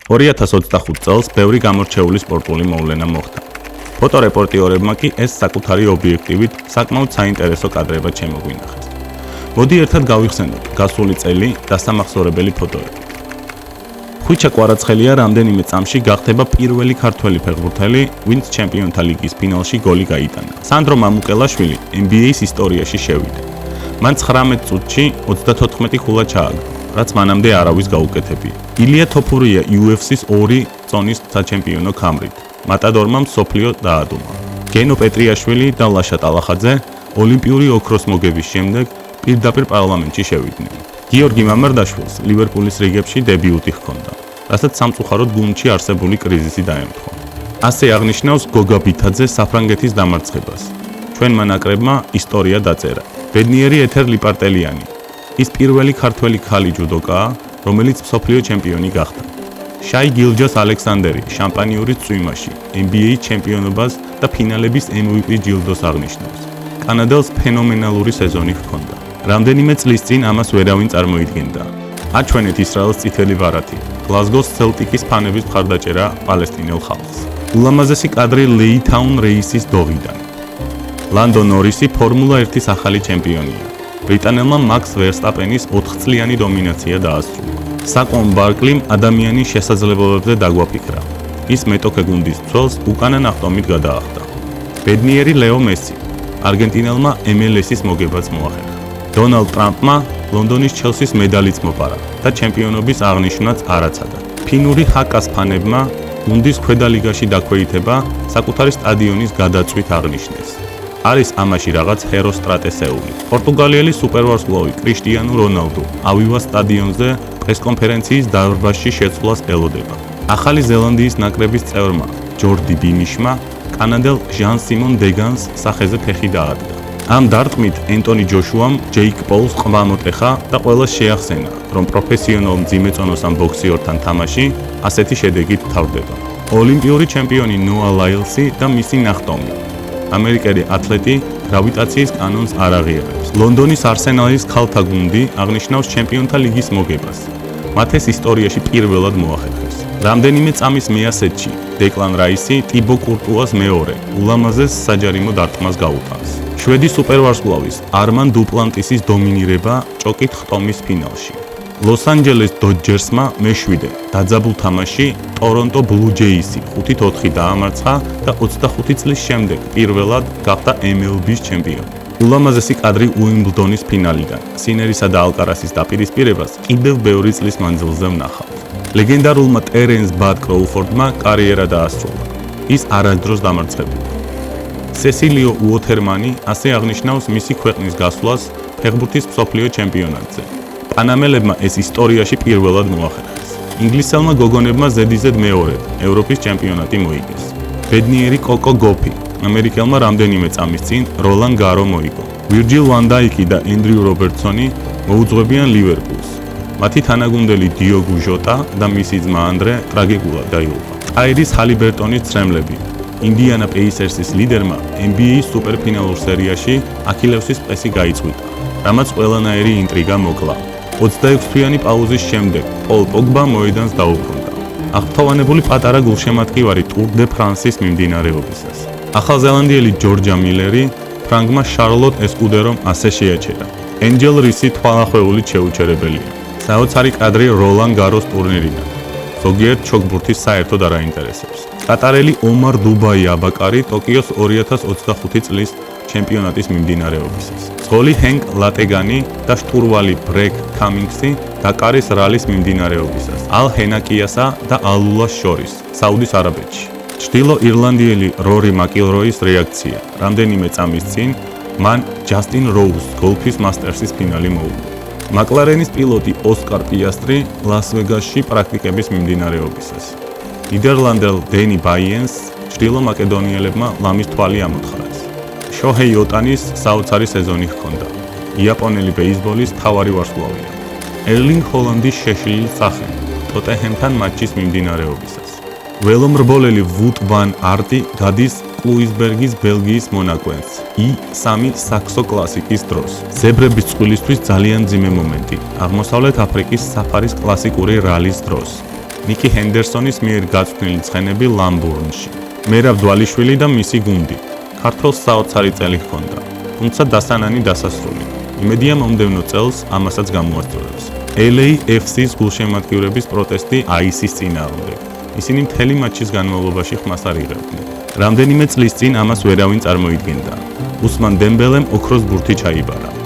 2025 წელს ბევრი გამორჩეული სპორტული მოვლენა მოხდა. ფოტორეპორტიორებმა კი ეს საკუთარი ობიექტივით საკმაოდ საინტერესო კადრებად შემოგვინახეს. მოდი ერთად გავიხსენოთ გასული წელი დასამახსოვრებელი ფოტოები. ხვიჩა კვარაცხელია რამდენიმე წამში გახდება პირველი ქართველი ფეხბურთელი, ვინც ჩემპიონთა ლიგის ფინალში გოლი გაიტანა. სანდრო მამუკელაშვილი NBA-ის ისტორიაში შევიდა. მან 19 წუთში 34 ხულა ჩააგდო, რაც მანამდე არავის გაუკეთებია. ილია თოფურია UFC-ის 2 წონის საჩემპიონო ქამრით. მატადორმა მსოფლიო დაადუმა. გენო პეტრიაშვილი და ლაშა ტალახაძე ოლიმპიური ოქროს მოგების შემდეგ პირდაპირ პარლამენტში შევიდნენ. გიორგი მამარდაშვილს ლივერპულის რიგებში დებიუტი ჰქონდა, რასაც სამწუხაროდ გუნდში არსებული კრიზისი დაემთხვა. ასე აღნიშნავს გოგა ბითაძე საფრანგეთის დამარცხებას. ჩვენმა ნაკრებმა ისტორია დაწერა. ბედნიერი ეთერ ლიპარტელიანი. ის პირველი ქართველი ქალი ჯუდოკაა, რომელიც მსოფლიო ჩემპიონი გახდა. შაი გილჯას ალექსანდერი შამპანიური წვიმაში NBA ჩემპიონობას და ფინალების MVP ჯილდოს აღნიშნავს. კანადელს ფენომენალური სეზონი ჰქონდა. რამდენიმე წლის წინ ამას ვერავინ წარმოიდგენდა. აჩვენეთ ისრაელს წითელი ვარათი. გლაზგოს ცელტიკის ფანების მხარდაჭერა პალესტინელ ხალხს. ულამაზესი კადრი ლეითაუნ რეისის დოღიდან. ლანდო ნორისი ფორმულა 1-ის ახალი ჩემპიონია. ბრიტანელმა მაქს ვერსტაპენის 4 წლიანი დომინაცია დაასრულა. საკონ ბარკლიმ ადამიანის შესაძლებლობებზე დაგვაფიქრა. ის მეტოქე გუნდის მცველს უკანა ნახტომით გადაახდა. ბედნიერი ლეო მესი არგენტინელმა MLS-ის მოგებაც მოახერხა. დონალდ ტრამპმა ლონდონის ჩელსის მედალიც მოპარა და ჩემპიონობის აღნიშვნაც არაცადა. ფინური ჰაკას ფანებმა გუნდის ქვედა ლიგაში დაქვეითება საკუთარი სტადიონის გადაწვით აღნიშნეს. არის ამაში რაღაც ჰეროსტრატესეული. პორტუგალიელი სუპერვარსკვლავი კრიშტიანუ რონალდუ ავივა სტადიონზე პრესკონფერენციის დარბაზში შეცვლას ელოდება. ახალი ზელანდიის ნაკრების წევრმა ჯორდი ბიმიშმა კანადელ ჟან სიმონ დეგანს სახეზე ფეხი დაადგა. ამ დარტყმით ენტონი ჯოშუამ ჯეიკ პოლს ყმა მოტეხა და ყველას შეახსენა, რომ პროფესიონალ მძიმეწონოსან ბოქსიორთან თამაში ასეთი შედეგით თავდება. ოლიმპიური ჩემპიონი ნოა ლაილსი და მისი ნახტომი. ამერიკელი ათლეტი გრავიტაციის კანონს არ აღიარებს. ლონდონის არსენალის ქალთა გუნდი აღნიშნავს ჩემპიონთა ლიგის მოგებას. მათ ეს ისტორიაში პირველად მოახერხეს. რამდენიმე წამის მეასეთში დეკლან რაისი ტიბო კურტუას მეორე ულამაზეს საჯარიმო დარტყმას გაუტანს. შვედი სუპერვარსკვლავის არმან დუპლანტისის დომინირება ჭოკით ხტომის ფინალში. ლოს-ანჯელეს დოდჯერსმა მე-7 დაძაბულ თამაში ტორონტო ბლუ ჯეისი 5-4 დაამარცხა და 25 წლის შემდეგ პირველად გახდა MLB-ის ჩემპიონი. ულამაზესი კადრი უიმბლდონის ფინალიდან. სინერისა და ალკარასის დაპირისპირებას კიდევ ბევრი წლის მანძილზე ვნახავთ. ლეგენდარულმა ტერენს ბად კროუფორდმა კარიერა დაასრულა. ის არასდროს დამარცხებულა. სესილიო უოთერმანი ასე აღნიშნავს მისი ქვეყნის გასვლას ფეხბურთის მსოფლიო ჩემპიონატზე. პანამელებმა ეს ისტორიაში პირველად მოახერხეს. ინგლისელმა გოგონებმა ზედიზედ მეორედ ევროპის ჩემპიონატი მოიგეს. ბედნიერი კოკო გოფი ამერიკელმა რამდენიმე წამის წინ როლან გარო მოიგო. ვირჯილ ვან დაიკი და ენდრიუ რობერტსონი მოუძღვებიან ლივერპულს. მათი თანაგუნდელი დიოგუ ჟოტა და მისი ძმა ანდრე ტრაგიკულად დაიღუპა. აირის ჰალიბერტონის ცრემლები ინდიანა პეისერსის ლიდერმა NBA-ის სუპერფინალურ სერიაში აქილევსის წესი გაიწვია, რამაც ყველანაირი ინტრიგა მოკლა. 26 თვიანი პაუზის შემდეგ პოლ პოგბა მოედანს დაუბრუნდა. აღფრთოვანებული პატარა გულშემატკივარი ტურ დე ფრანსის მიმდინარეობისას. ახალზელანდიელი ჯორჯა მილერი ფრანგმა შარლოტ ესკუდერომ ასე შეაჩერა. ენჯელ რისი თვალახვეულით შეუჩერებელია. საოცარი კადრი როლან გაროს ტურნირიდან. ზოგიერთ ჩოგბურთის საერთოდ არ აინტერესებს. კატარელი ომარ დუბაი აბაკარი ტოკიოს 2025 წლის ჩემპიონატის მიმდინარეობისას. ძღოლი ჰენკ ლატეგანი და შტურვალი ბრეკ კამინგსი დაკარის რალის მიმდინარეობისას. ალ ჰენაკიასა და ალულას შორის, საუდის არაბეთში. ჩრდილო ირლანდიელი რორი მაკილროის რეაქცია. რამდენიმე წამის წინ მან ჯასტინ როუზ გოლფის მასტერსის ფინალი მოუგო. მაკლარენის პილოტი ოსკარ პიასტრი ლას-ვეგასში პრაქტიკების მიმდინარეობისას. ნიდერლანდელ დენი ბაიენს ჩრდილო მაკედონიელებმა ლამის თვალი ამოთხარეს. შოჰეი ოტანის საოცარი სეზონი ჰქონდა. იაპონელი ბეისბოლის მთავარი ვარსკვლავია. ერლინგ ჰოლანდის შეშლილი სახე ტოტენჰემთან მატჩის მიმდინარეობისას. ველომრბოლელი ვუდ ვან არტი გადის კლუიზბერგის ბელგიის მონაკვეთს I3 საქსო კლასიკის დროს. ზებრების წყვილისთვის ძალიან მძიმე მომენტი. აღმოსავლეთ აფრიკის საფარის კლასიკური რალის დროს. ნიკი ჰენდერსონის მიერ გაწვნილი ცხენები ლამბურნში. მერაბ დვალიშვილი და მისი გუნდი. ქართველს საოცარი წელი ჰქონდა, თუმცა დასანანი დასასრული. იმედია მომდევნო წელს ამასაც გამოასწორებს. LAFC-ს გულშემატკივრების პროტესტი AIS-ის წინააღმდეგ. ისინი მთელი მატჩის განმავლობაში ხმას არ იღებდნენ. რამდენიმე წლის წინ ამას ვერავინ წარმოიდგენდა. უსმან დემბელემ ოქროს ბურთი ჩაიბარა.